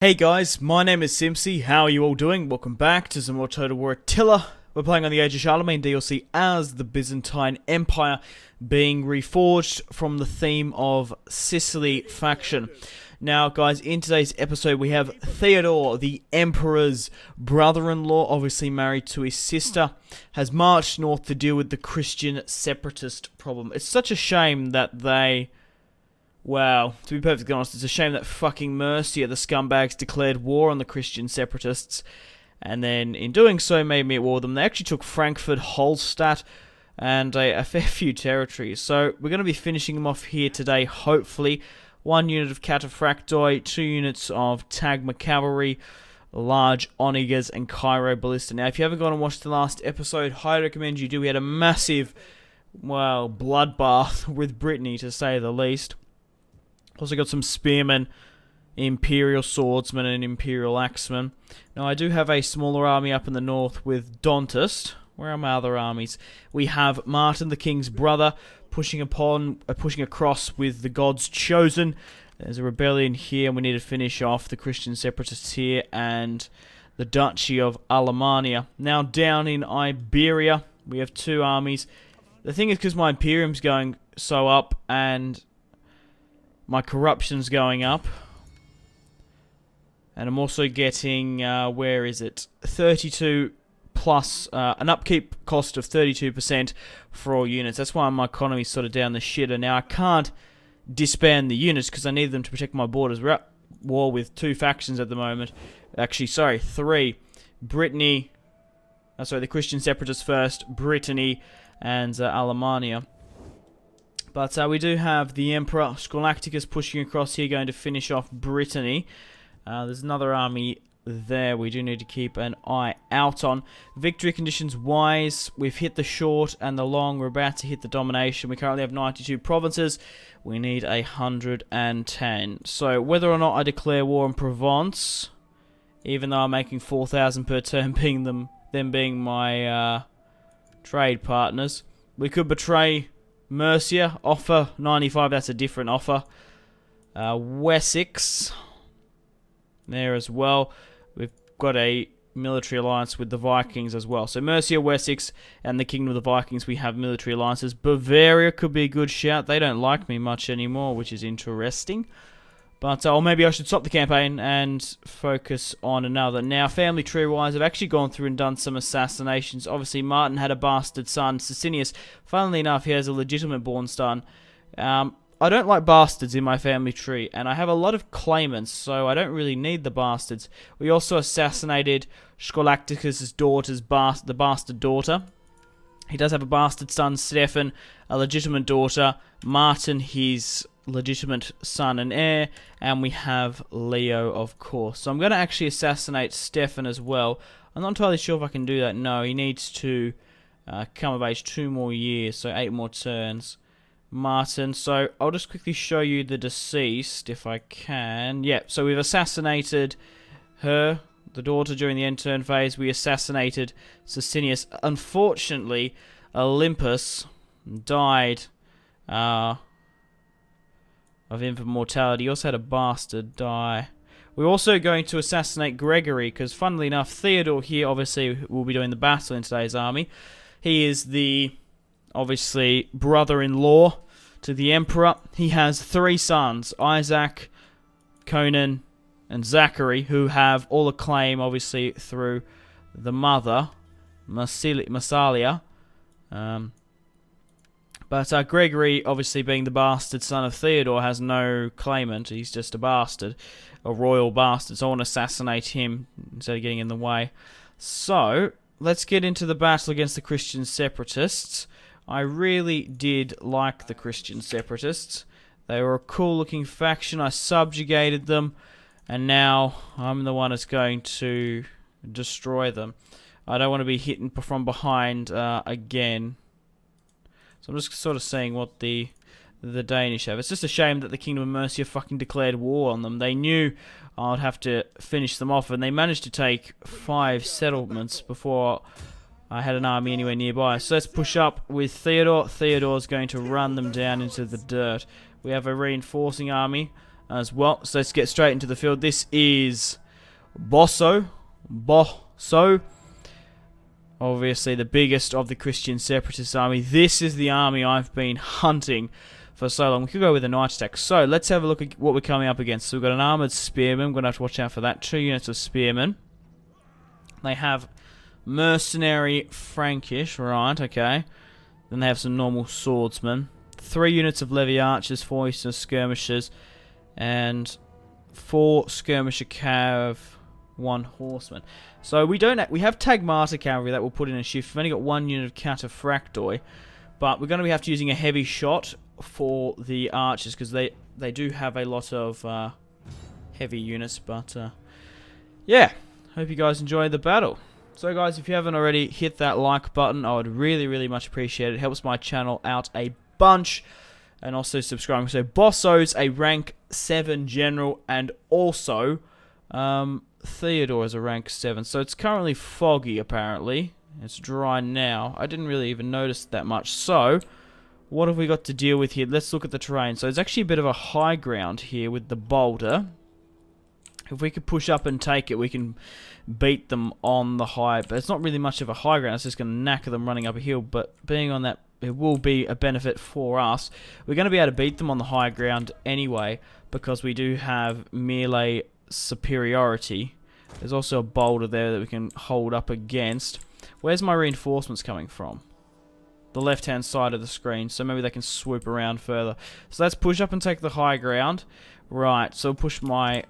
Hey guys, my name is Simpzy. How are you all doing? Welcome back to some more Total War Attila. We're playing on the Age of Charlemagne DLC as the Byzantine Empire, being reforged from the theme of Sicily faction. Now guys, in today's episode we have Theodore, the Emperor's brother-in-law, obviously married to his sister, has marched north to deal with the Christian separatist problem. It's such a shame that they... Wow, to be perfectly honest, it's a shame that fucking Mercia, the scumbags, declared war on the Christian separatists, and then in doing so made me at war with them. They actually took Frankfurt, Holstadt, and a fair few territories. So we're going to be finishing them off here today, hopefully. 1 unit of Cataphractoi, 2 units of Tagma Cavalry, large Onagers, and Cairo Ballista. Now, if you haven't gone and watched the last episode, highly recommend you do. We had a massive, well, bloodbath with Brittany, to say the least. Also got some spearmen, imperial swordsmen, and imperial axemen. Now I do have a smaller army up in the north with Dontist. Where are my other armies? We have Martin, the king's brother, pushing across with the gods chosen. There's a rebellion here, and we need to finish off the Christian separatists here and the Duchy of Alemannia. Now down in Iberia, we have 2 armies. The thing is, because my Imperium's going so up and my corruption's going up, and I'm also getting, where is it, 32 plus, an upkeep cost of 32% for all units. That's why my economy's sort of down the shitter. Now, I can't disband the units because I need them to protect my borders. We're at war with 2 factions at the moment. Actually, sorry, 3. Brittany, the Christian separatists first, Brittany, and Alemannia. But we do have the Emperor Scholasticus pushing across here, going to finish off Brittany. There's another army there we do need to keep an eye out on. Victory conditions wise, we've hit the short and the long. We're about to hit the domination. We currently have 92 provinces. We need 110. So whether or not I declare war on Provence, even though I'm making 4,000 per turn, them being my trade partners, we could betray Mercia, offer 95, that's a different offer. Wessex, there as well. We've got a military alliance with the Vikings as well. So Mercia, Wessex, and the Kingdom of the Vikings, we have military alliances. Bavaria could be a good shout. They don't like me much anymore, which is interesting. But, or maybe I should stop the campaign and focus on another. Now, family tree-wise, I've actually gone through and done some assassinations. Obviously, Martin had a bastard son, Sicinius. Funnily enough, he has a legitimate born son. I don't like bastards in my family tree, and I have a lot of claimants, so I don't really need the bastards. We also assassinated Scholasticus' daughter's the bastard daughter. He does have a bastard son, Stefan, a legitimate daughter, Martin, his legitimate son and heir, and we have Leo, of course. So I'm going to actually assassinate Stefan as well. I'm not entirely sure if I can do that. No, he needs to come of age 2 more years, so 8 more turns. Martin, so I'll just quickly show you the deceased, if I can. Yeah, so we've assassinated her, the daughter, during the end turn phase. We assassinated Sicinius. Unfortunately, Olympus died of infant mortality. He also had a bastard die. We're also going to assassinate Gregory, because funnily enough, Theodore here obviously will be doing the battle in today's army. He is the, obviously, brother-in-law to the Emperor. He has 3 sons, Isaac, Conan, and Zachary, who have all a claim, obviously, through the mother, Massalia. But Gregory, obviously being the bastard son of Theodore, has no claimant. He's just a bastard, a royal bastard. So I want to assassinate him instead of getting in the way. So let's get into the battle against the Christian separatists. I really did like the Christian separatists. They were a cool-looking faction. I subjugated them, and now I'm the one that's going to destroy them. I don't want to be hit from behind again. So I'm just sort of seeing what the Danish have. It's just a shame that the Kingdom of Mercia fucking declared war on them. They knew I'd have to finish them off, and they managed to take 5 settlements before I had an army anywhere nearby. So let's push up with Theodore. Theodore's going to run them down into the dirt. We have a reinforcing army. as well. So let's get straight into the field. This is Bosso. Obviously the biggest of the Christian separatist army. This is the army I've been hunting for so long. We could go with a night attack. So let's have a look at what we're coming up against. So we've got an armoured spearman. I'm going to have to watch out for that. 2 units of spearmen. They have mercenary Frankish. Right, okay. Then they have some normal swordsmen. 3 units of levy archers, 4 units of skirmishers, and 4 skirmisher cav, 1 horseman. So we have tagmata cavalry that we'll put in a shift. We've only got 1 unit of cataphractoi, but we're going to have to using a heavy shot for the archers because they do have a lot of heavy units. But yeah, hope you guys enjoyed the battle. So guys, if you haven't already, hit that like button. I would really much appreciate it. It helps my channel out a bunch. And also subscribing. So Bosso's a rank 7 general, and also Theodore is a rank 7. So it's currently foggy apparently. It's dry now. I didn't really even notice that much. So what have we got to deal with here? Let's look at the terrain. So it's actually a bit of a high ground here with the boulder. If we could push up and take it, we can beat them on the high. But it's not really much of a high ground. It's just going to knacker them running up a hill. But being on that, it will be a benefit for us. We're going to be able to beat them on the high ground anyway, because we do have melee superiority. There's also a boulder there that we can hold up against. Where's my reinforcements coming from? The left-hand side of the screen, so maybe they can swoop around further. So let's push up and take the high ground. Right, so push my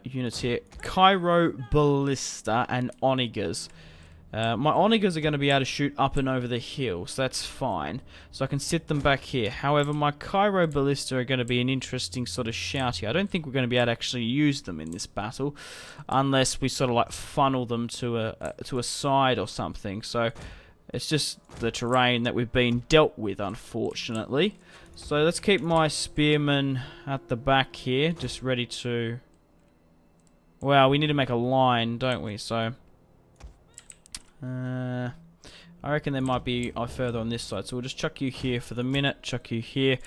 units here. Cairo Ballista and Onagers. My Onagers are going to be able to shoot up and over the hill, so that's fine. So I can sit them back here. However, my Cairo Ballista are going to be an interesting sort of shout here. I don't think we're going to be able to actually use them in this battle, unless we sort of like funnel them to a side or something. So it's just the terrain that we've been dealt with, unfortunately. So let's keep my spearmen at the back here, just ready to... Well, we need to make a line, don't we? So... I reckon there might be further on this side, so we'll just chuck you here for the minute, chuck you here.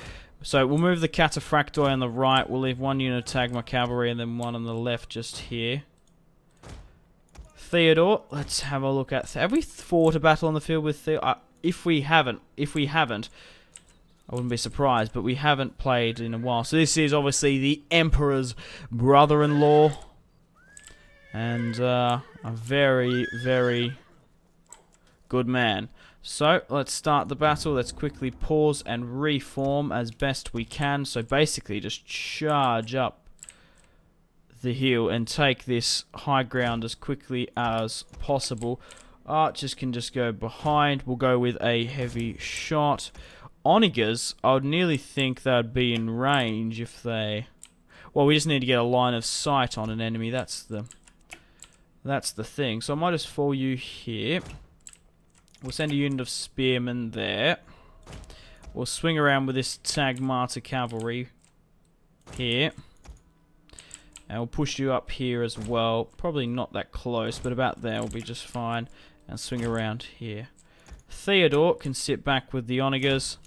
So we'll move the cataphractoi on the right, we'll leave 1 unit of tagma cavalry and then 1 on the left just here. Theodore, let's have a look at... Have we fought a battle on the field with Theodore? If we haven't, I wouldn't be surprised, but we haven't played in a while. So this is obviously the Emperor's brother-in-law, and a very good man. So let's start the battle. Let's quickly pause and reform as best we can. So basically just charge up the hill and take this high ground as quickly as possible. Archers can just go behind. We'll go with a heavy shot. Onagers, I would nearly think they'd be in range if they... Well, we just need to get a line of sight on an enemy. That's the thing. So I might just fall you here. We'll send a unit of spearmen there. We'll swing around with this tagmata cavalry here. And we'll push you up here as well. Probably not that close, but about there will be just fine. And swing around here. Theodore can sit back with the Onagers.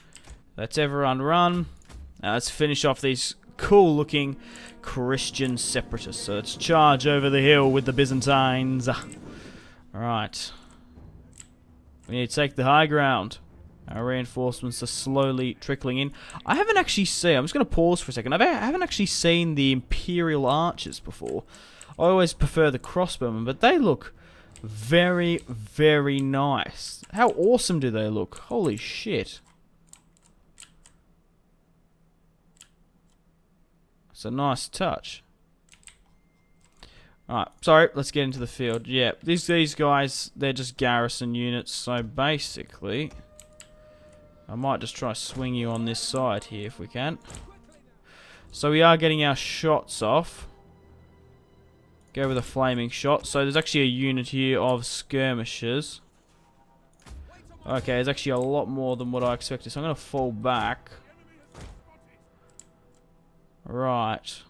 Let's everyone run. Now let's finish off these cool looking Christian separatists. So let's charge over the hill with the Byzantines. Alright. We need to take the high ground. Our reinforcements are slowly trickling in. I haven't actually seen... I'm just going to pause for a second. I haven't actually seen the Imperial Archers before. I always prefer the crossbowmen, but they look very nice. How awesome do they look? Holy shit. It's a nice touch. Alright, sorry, let's get into the field. Yeah, these guys, they're just garrison units, so basically... I might just try swing you on this side here if we can. So we are getting our shots off. Go with a flaming shot. So there's actually a unit here of skirmishers. Okay, there's actually a lot more than what I expected, so I'm going to fall back. Right.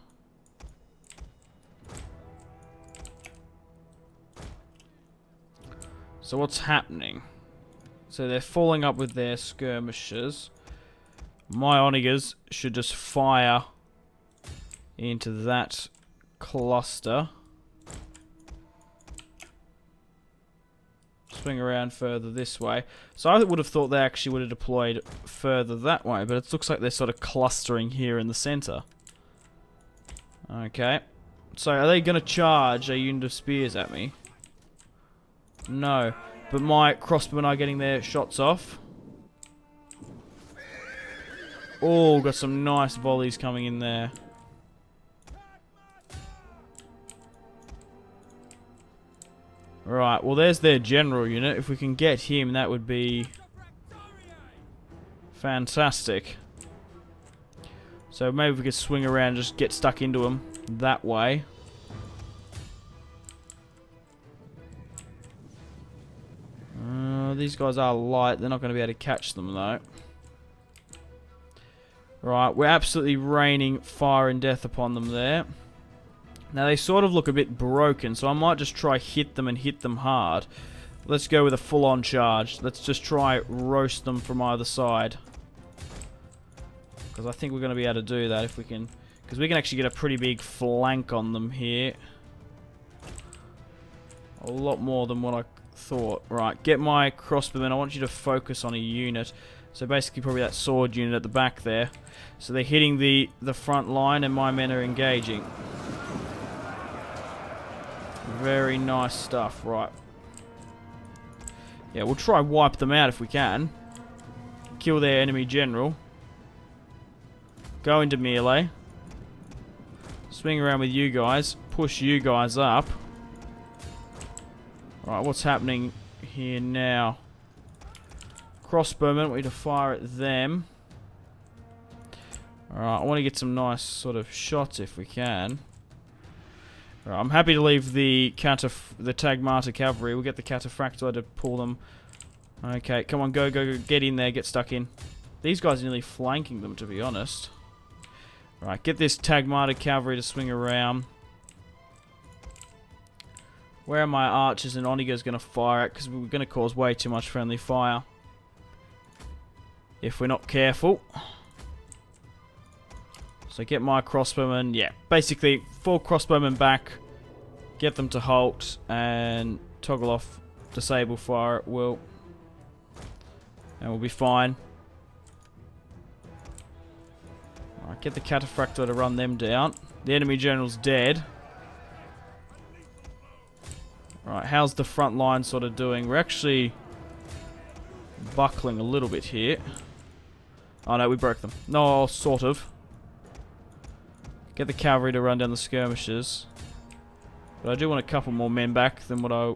So what's happening? So they're falling up with their skirmishers. My Onagers should just fire into that cluster. Swing around further this way. So I would have thought they actually would have deployed further that way, but it looks like they're sort of clustering here in the center. Okay. So are they going to charge a unit of spears at me? No. But my crossbowmen are getting their shots off. Oh, got some nice volleys coming in there. Right, well there's their general unit. If we can get him, that would be fantastic. So maybe we could swing around and just get stuck into him that way. These guys are light. They're not going to be able to catch them though. Right, we're absolutely raining fire and death upon them there. Now they sort of look a bit broken, so I might just try hit them and hit them hard. Let's go with a full-on charge. Let's just try roast them from either side. Because I think we're going to be able to do that if we can. Because we can actually get a pretty big flank on them here. A lot more than what I thought. Right, get my crossbowmen. I want you to focus on a unit. So basically probably that sword unit at the back there. So they're hitting the front line and my men are engaging. Very nice stuff, right. Yeah, we'll try wipe them out if we can. Kill their enemy general. Go into melee. Swing around with you guys. Push you guys up. Right, what's happening here now? Crossbowmen, we need to fire at them. Alright, I want to get some nice sort of shots if we can. Alright, I'm happy to leave the Tagmata cavalry. We'll get the Cataphracti to pull them. Okay, come on, go, get in there, get stuck in. These guys are nearly flanking them, to be honest. Right, get this Tagmata cavalry to swing around. Where are my archers and Oniga's going to fire at? Because we're going to cause way too much friendly fire. If we're not careful. So get my crossbowmen. Yeah, basically, 4 crossbowmen back. Get them to halt. And toggle off disable fire at will. And we'll be fine. Alright, get the Cataphracti to run them down. The enemy general's dead. Right, how's the front line sort of doing? We're actually buckling a little bit here. Oh no, we broke them. No, sort of. Get the cavalry to run down the skirmishers. But I do want a couple more men back than what I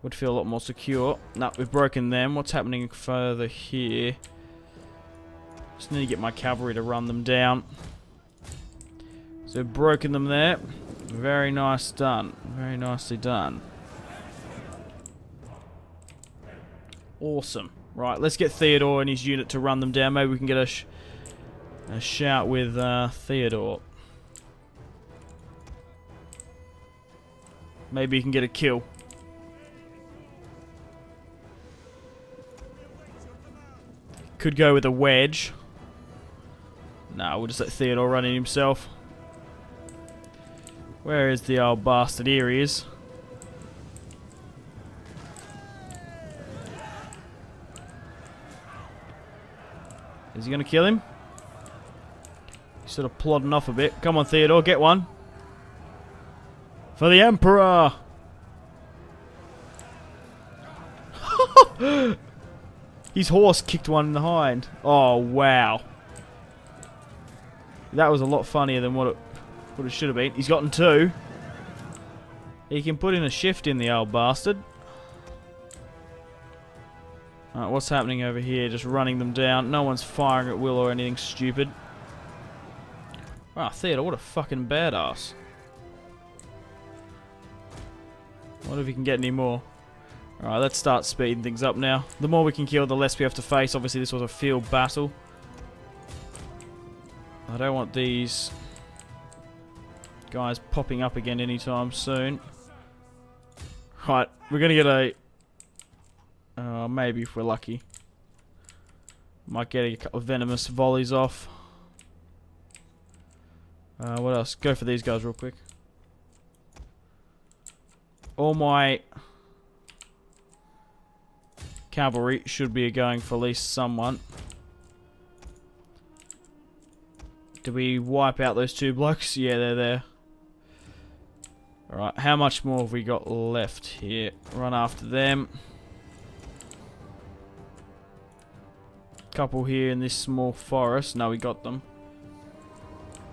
would feel a lot more secure. No, we've broken them. What's happening further here? Just need to get my cavalry to run them down. So broken them there. Very nice done. Very nicely done. Awesome. Right, let's get Theodore and his unit to run them down. Maybe we can get a shout with Theodore. Maybe he can get a kill. Could go with a wedge. Nah, we'll just let Theodore run in himself. Where is the old bastard? Here he is. Is he going to kill him? He's sort of plodding off a bit. Come on, Theodore, get one. For the Emperor! His horse kicked one in the hind. Oh, wow. That was a lot funnier than what it should have been. He's gotten 2. He can put in a shift in the old bastard. Alright, what's happening over here? Just running them down. No one's firing at will or anything stupid. Wow, Theodore, what a fucking badass. Wonder if we can get any more. Alright, let's start speeding things up now. The more we can kill, the less we have to face. Obviously, this was a field battle. I don't want these guys popping up again anytime soon. Right, we're going to get a... maybe if we're lucky. Might get a couple of venomous volleys off. What else? Go for these guys real quick. All my cavalry should be going for at least someone. Did we wipe out those two blokes? Yeah, they're there. Alright, how much more have we got left here? Run after them. Couple here in this small forest. No, we got them.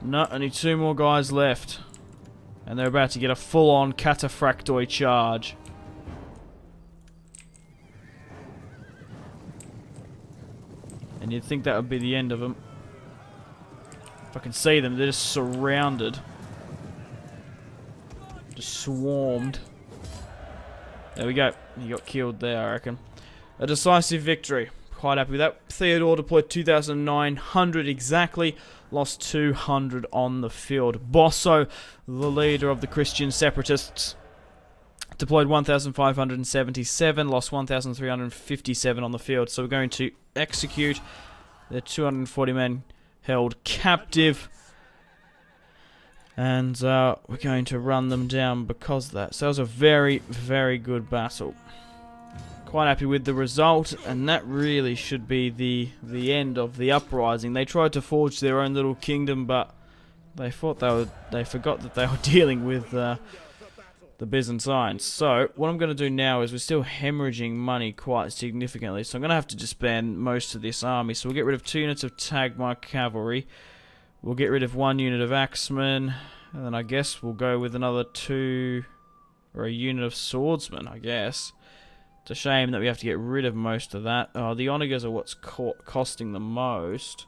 No, only 2 more guys left. And they're about to get a full-on cataphractoid charge. And you'd think that would be the end of them. If I can see them, they're just surrounded. Just swarmed. There we go. He got killed there, I reckon. A decisive victory. Quite happy with that. Theodore deployed 2,900 exactly. Lost 200 on the field. Bosso, the leader of the Christian separatists, deployed 1,577. Lost 1,357 on the field. So we're going to execute the 240 men held captive. And we're going to run them down because of that. So that was a very, very good battle. Quite happy with the result, and that really should be the end of the uprising. They tried to forge their own little kingdom, but they forgot that they were dealing with the Byzantines. So what I'm going to do now is we're still hemorrhaging money quite significantly, so I'm going to have to disband most of this army. So we'll get rid of 2 units of Tagmar cavalry. We'll get rid of 1 unit of axemen, and then I guess we'll go with another 2 or a unit of swordsmen, I guess. It's a shame that we have to get rid of most of that. The onagers are what's costing the most,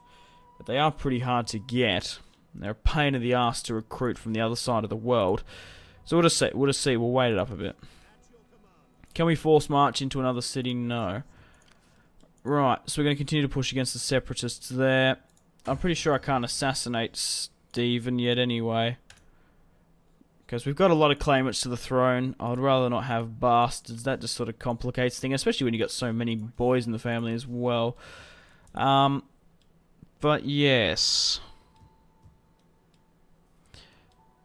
but they are pretty hard to get. They're a pain in the ass to recruit from the other side of the world. So we'll just see. We'll wait it up a bit. Can we force march into another city? No. Right, so we're going to continue to push against the separatists there. I'm pretty sure I can't assassinate Stephen yet anyway, because we've got a lot of claimants to the throne. I would rather not have bastards. That just sort of complicates things, especially when you've got so many boys in the family as well. But yes.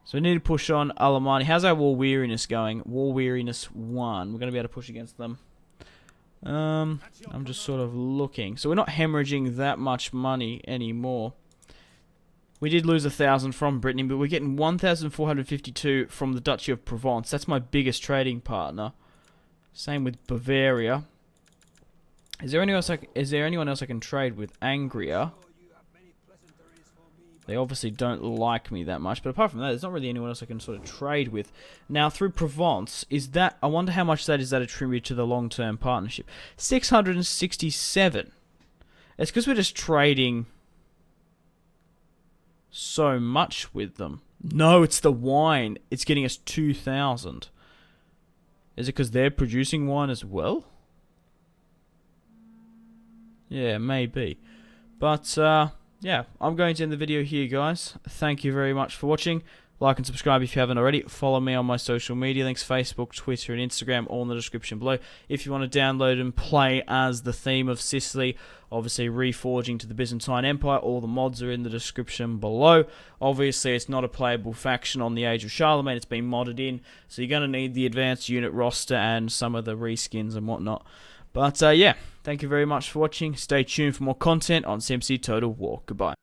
So we need to push on Alemannia. How's our war weariness going? War weariness 1. We're going to be able to push against them. I'm just sort of looking. So we're not hemorrhaging that much money anymore. We did lose 1,000 from Brittany, but we're getting 1,452 from the Duchy of Provence. That's my biggest trading partner. Same with Bavaria. Is there anyone else I can trade with? Angria. They obviously don't like me that much, but apart from that, there's not really anyone else I can sort of trade with. Now, through Provence, I wonder how much that is attributed to the long-term partnership. 667. It's because we're just trading so much with them. No, it's the wine. It's getting us 2,000. Is it because they're producing wine as well? Yeah, maybe. But, yeah, I'm going to end the video here, guys. Thank you very much for watching. Like and subscribe if you haven't already. Follow me on my social media links, Facebook, Twitter, and Instagram, all in the description below. If you want to download and play as the theme of Sicily, obviously reforging to the Byzantine Empire, all the mods are in the description below. Obviously, it's not a playable faction on the Age of Charlemagne. It's been modded in, so you're going to need the advanced unit roster and some of the reskins and whatnot. But, yeah, thank you very much for watching. Stay tuned for more content on Simpzy Total War. Goodbye.